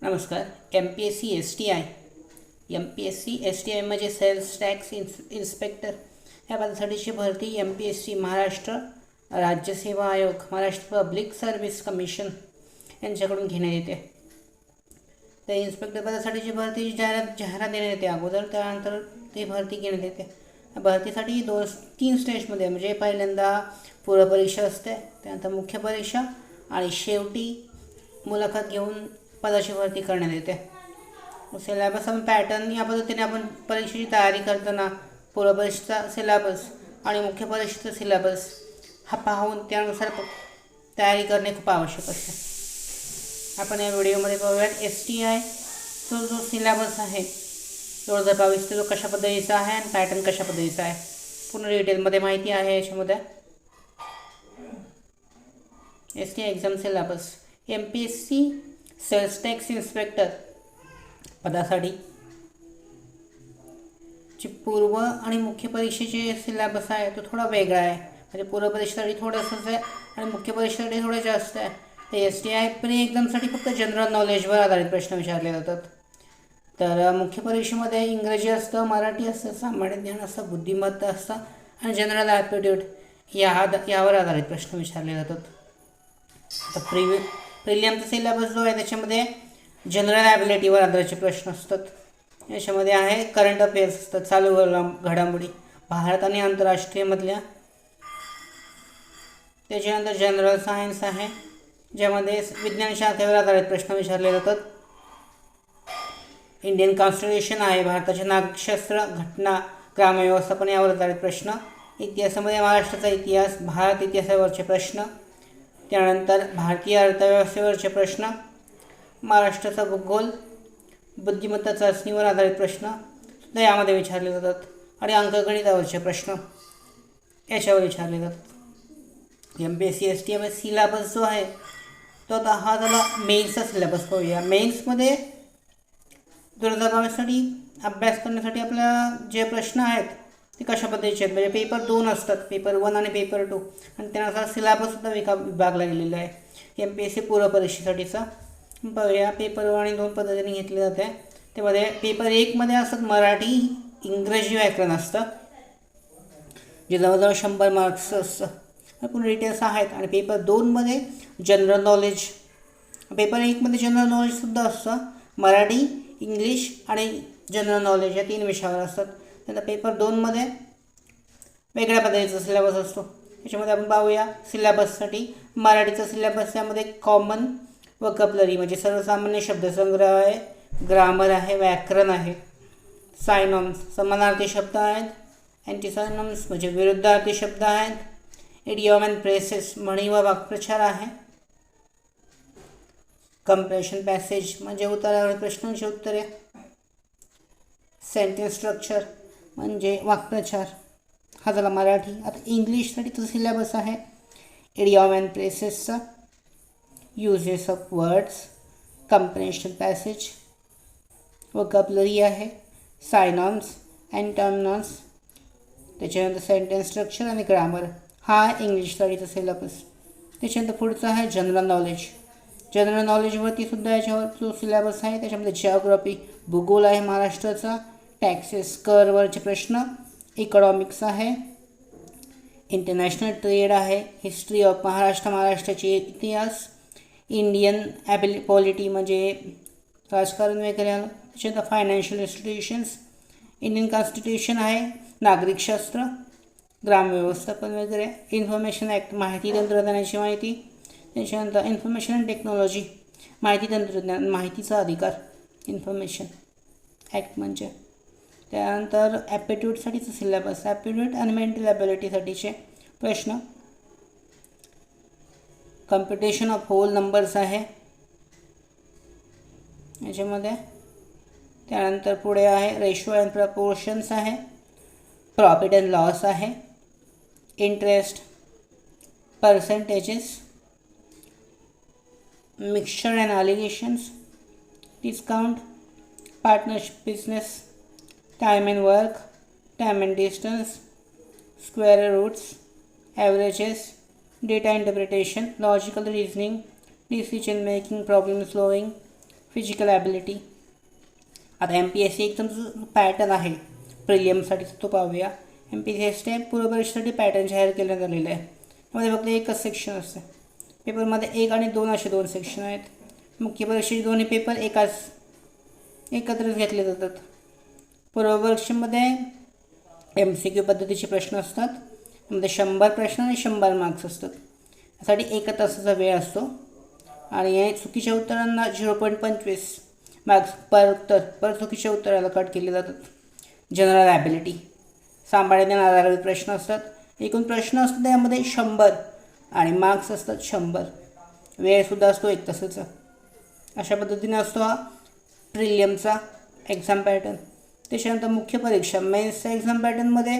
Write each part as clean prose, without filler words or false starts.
नमस्कार. M P S C S T I म्हणजे sales tax inspector या पदासाठीची भरती M P S C Maharashtra राज्य सेवा आयोग, महाराष्ट्र पब्लिक सर्व्हिस कमिशन यांच्याकडून घेण्यात येते. त्या इन्स्पेक्टर पदासाठीची भरती जाहिरात देण्यात येते अगोदर, त्यानंतर ती भरती घेण्यात येते. भरतीसाठी 3 स्टेजमध्ये, म्हणजे पहिल्यांदा पूर्वपरीक्षा असते, त्यानंतर मुख्य परीक्षा आणि शेवटी मुलाखत घेऊन पदाची भरती करण्यात येते. सिलेबस आणि पॅटर्न या पद्धतीने आपण परीक्षेची तयारी करताना पूर्वपरीक्षेचा सिलेबस आणि मुख्य परीक्षेचा सिलेबस हा पाहून त्यानुसार तयारी करणे खूप आवश्यक असते. आपण या व्हिडिओमध्ये पाहूयात एस टी आय जो सिलेबस आहे 2022 तो कशा पद्धतीचा आहे आणि पॅटर्न कशा पद्धतीचा आहे, पूर्ण डिटेलमध्ये माहिती आहे याच्यामध्ये. S T I exam syllabus M P S C sales tax inspector पदासाठी जी पूर्व आणि मुख्य परीक्षेचे सिलेबस आहे तो थोडा वेगळा आहे. म्हणजे पूर्व परीक्षेसाठी थोडंसंच आहे आणि मुख्य परीक्षेसाठी थोडं जास्त आहे. तर एस टी आय प्री एक्झामसाठी फक्त जनरल नॉलेजवर आधारित प्रश्न विचारले जातात. तर मुख्य परीक्षेमध्ये इंग्रजी असतं, मराठी असतं, सामान्य ज्ञान असतं, बुद्धिमत्ता असतं आणि जनरल ॲप्टिट्यूड यावर आधारित प्रश्न विचारले जातात. तर प्रिलियमचा सिलेबस जो आहे त्याच्यामध्ये जनरल ॲबिलिटीवर आधारितचे प्रश्न असतात. याच्यामध्ये आहे करंट अफेअर्स असतात, चालू घडामोडी भारत आणि आंतरराष्ट्रीयमधल्या. त्याच्यानंतर जनरल सायन्स आहे, ज्यामध्ये विज्ञान शाखेवर आधारित प्रश्न विचारले जातात. इंडियन कॉन्स्टिट्यूशन आहे, भारताचे नागरिकशास्त्र, घटना, ग्रामव्यवस्थापन यावर आधारित प्रश्न. इतिहासामध्ये महाराष्ट्राचा इतिहास, भारत इतिहासावरचे प्रश्न. त्यानंतर भारतीय अर्थव्यवस्थेवरचे प्रश्न, महाराष्ट्राचा भूगोल, बुद्धिमत्ता चाचणीवर आधारित प्रश्न सुद्धा यामध्ये विचारले जातात आणि अंकगणितावरचे प्रश्न याच्यावर विचारले जातात. M P S C S T M syllabus जो आहे तो आता हा झाला मेन्सचा सिलेबस. पाहूया मेन्समध्ये 2022साठी अभ्यास करण्यासाठी आपल्या जे प्रश्न आहेत ते कशा पद्धतीचे आहेत. म्हणजे पेपर 2 असतात, पेपर 1 आणि पेपर 2, आणि त्यानुसार सिलेबससुद्धा विभागला गेलेला आहे एम पी एस सी पूर्व परीक्षेसाठीचा. बघूया पेपर 1 आणि 2 पद्धतीने घेतले जाते. त्यामध्ये पेपर 1मध्ये असतात मराठी, इंग्रजी व्याकरण असतं, जे जवळजवळ 100 मार्क्सचं असतं. पूर्ण डिटेल्स आहेत. आणि पेपर 2मध्ये जनरल नॉलेज. पेपर 1मध्ये जनरल नॉलेजसुद्धा असतं, मराठी, इंग्लिश आणि जनरल नॉलेज या 3 विषयावर असतात. त्यानंतर पेपर 2मध्ये वेगळ्या पद्धतीचा सिलेबस असतो. त्याच्यामध्ये आपण पाहूया सिलेबससाठी मराठीचा सिलेबस, त्यामध्ये कॉमन वोकॅब्युलरी म्हणजे सर्वसामान्य शब्दसंग्रह आहे, ग्रामर आहे, व्याकरण आहे, सायनॉम्स समानार्थी शब्द आहेत, अँटीसायनॉम्स म्हणजे विरुद्धार्थी शब्द आहेत, इडियम अँड फ्रेसेस म्हणी व वाक्प्रचार आहे, कंप्रेशन पॅसेज म्हणजे उत्तरावर प्रश्नांची उत्तरे, सेंटेन्स स्ट्रक्चर म्हणजे वाक्प्रचार. हा झाला मराठी. आता इंग्लिशसाठीचा सिलेबस आहे इडियम अँड फ्रेसेसचा, usages of words, comprehension passage, vocabulary आहे, सायनॉम्स, अँटॉनिम्स, त्याच्यानंतर सेंटेन्स स्ट्रक्चर आणि ग्रामर. हा इंग्लिशसाठीचा सिलेबस. त्याच्यानंतर पुढचा आहे जनरल नॉलेज. जनरल नॉलेजवरती सुद्धा याच्यावर जो सिलेबस आहे त्याच्यामध्ये जिओग्राफी भूगोल आहे महाराष्ट्राचा, टॅक्सेस करवरचे प्रश्न, इकॉनॉमिक्स आहे, इंटरनॅशनल ट्रेड आहे, हिस्ट्री ऑफ महाराष्ट्र महाराष्ट्राचे इतिहास, इंडियन पॉलिटी म्हणजे राजकारण वगैरे आलं. त्याच्यानंतर फायनान्शियल इन्स्टिट्यूशन्स, इंडियन कॉन्स्टिट्यूशन आहे, नागरिकशास्त्र, ग्रामव्यवस्थापन वगैरे, इन्फॉर्मेशन ॲक्ट माहिती तंत्रज्ञानाची माहिती. त्याच्यानंतर इन्फॉर्मेशन अँड टेक्नॉलॉजी माहिती तंत्रज्ञान माहितीचा अधिकार, इन्फॉर्मेशन ॲक्ट म्हणजे. त्यानंतर ॲप्टिट्यूडसाठीचं सिलेबस, ॲप्टिट्यूड आणि मेंटल ॲबिलिटीसाठीचे प्रश्न, कम्प्युटेशन ऑफ होल नंबर्स आहे याच्यामध्ये. त्यानंतर पुढे आहे रेशो अँड प्रपोर्शन्स आहे, प्रॉफिट अँड लॉस आहे, interest, percentages, mixture and alligations, discount, partnership business, time and work, time and distance, square roots, averages, data interpretation, logical reasoning, decision making, problem solving, physical ability. आता M P S C एकदम जो pattern आहे प्रिलियमसाठी तो पाहूया. M P S C पूर्व परीक्षेसाठी pattern जाहीर केण्यात आलेलं आहे. त्यामध्ये फक्त एकच सेक्शन असते. पेपरमध्ये 1 आणि 2 असे 2 सेक्शन आहेत. मुख्य परीक्षेचे दोन्ही पेपर एकत्रच घेतले जातात. पूर्व परीक्षेमध्ये एम सी क्यू पद्धतीचे प्रश्न असतात. त्यामध्ये 100 प्रश्न आणि 100 मार्क्स असतात. यासाठी 1 तासाचा वेळ असतो आणि चुकीच्या उत्तरांना 0.25 मार्क्स पर चुकीच्या उत्तराला कट केले जातात. जनरल ॲबिलिटी सांभाळण्यात आधारित प्रश्न असतात. एकूण प्रश्न असतात त्यामध्ये 100 आणि मार्क्स असतात 100. वेळसुद्धा असतो 1 तासाचा. अशा पद्धतीने असतो हा प्रिलियमचा एक्झाम पॅटर्न. त्याच्यानंतर मुख्य परीक्षा मेन्सच्या एक्झाम पॅटर्नमध्ये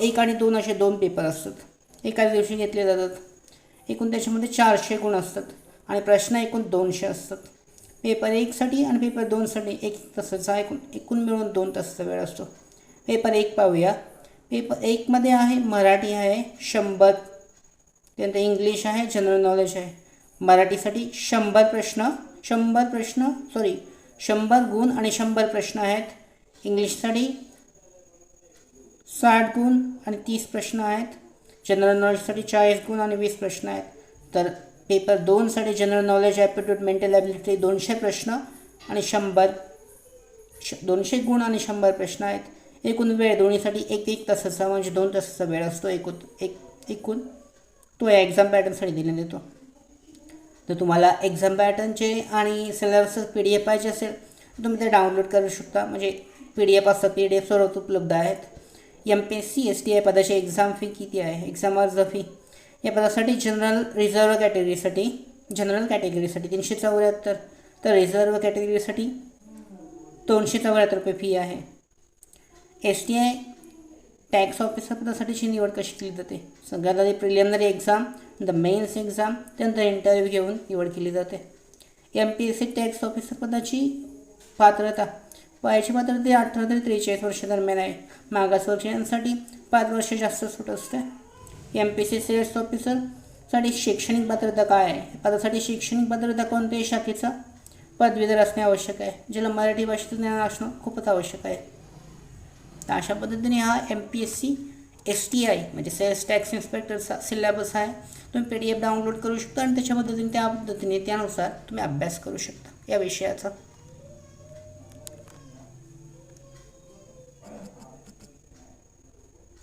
1 आणि 2 असे 2 पेपर असतात. एकाच दिवशी घेतले जातात. एकूण त्याच्यामध्ये 400 गुण असतात आणि प्रश्न एकूण 200 असतात. पेपर 1साठी आणि पेपर 2साठी 1 तासाचा एकूण मिळून 2 तासाचा वेळ असतो. पेपर 1 पाहूया. पेपर 1मध्ये आहे मराठी आहे 100, त्यानंतर इंग्लिश आहे, जनरल नॉलेज आहे. मराठीसाठी 100 गुण आणि 100 प्रश्न आहेत. इंग्लिशसाठी 60 गुण आणि 30 प्रश्न आहेत. जनरल नॉलेजसाठी 40 गुण आणि 20 प्रश्न आहेत. तर पेपर 2साठी general knowledge, aptitude, mental ability 200 प्रश्न आणि 200 गुण आणि 100 प्रश्न आहेत. एकूण वेळ दोन्हीसाठी 1 तासाचा म्हणजे 2 तासाचा वेळ असतो एकूण तो या एक्झाम पॅटर्नसाठी दिला देतो. तर तुम्हाला एक्झाम पॅटर्नचे आणि सिलेबसचं PDF पाहिजे असेल तर तुम्ही ते डाउनलोड करू शकता. म्हणजे PDF असतं, PDF सर्वच उपलब्ध आहेत. MPSC STI पदाची एक्झाम फी किती आहे? एक्झाम अर्ज फी या पदासाठी जनरल कॅटेगरीसाठी 374, तर रिझर्व कॅटेगरीसाठी 274 रुपये फी आहे. STI टॅक्स ऑफिसर पदासाठीची निवड कशी केली जाते? सगळ्यात आधी preliminary exam, the mains exam, त्यानंतर इंटरव्ह्यू घेऊन निवड केली जाते. MPSC टॅक्स ऑफिसर पदाची पात्रता वयाची पात्रता 18 ते 43 वर्ष दरम्यान आहे. मागासवर्गीयांसाठी 5 वर्ष जास्त सूट असते. MPSC सेल्स ऑफिसरसाठी शैक्षणिक पात्रता काय आहे? पदासाठी शैक्षणिक पात्रता कोणत्याही शाखेचा पदवीधर असणे आवश्यक आहे. ज्याला मराठी भाषेचं ज्ञान असणं खूपच आवश्यक आहे. तर अशा पद्धतीने हा MPSC STI म्हणजे सेल्स टॅक्स इन्स्पेक्टरचा सिलेबस आहे. तुम्ही PDF डाउनलोड करू शकता आणि त्या पद्धतीने त्यानुसार तुम्ही अभ्यास करू शकता या विषयाचा.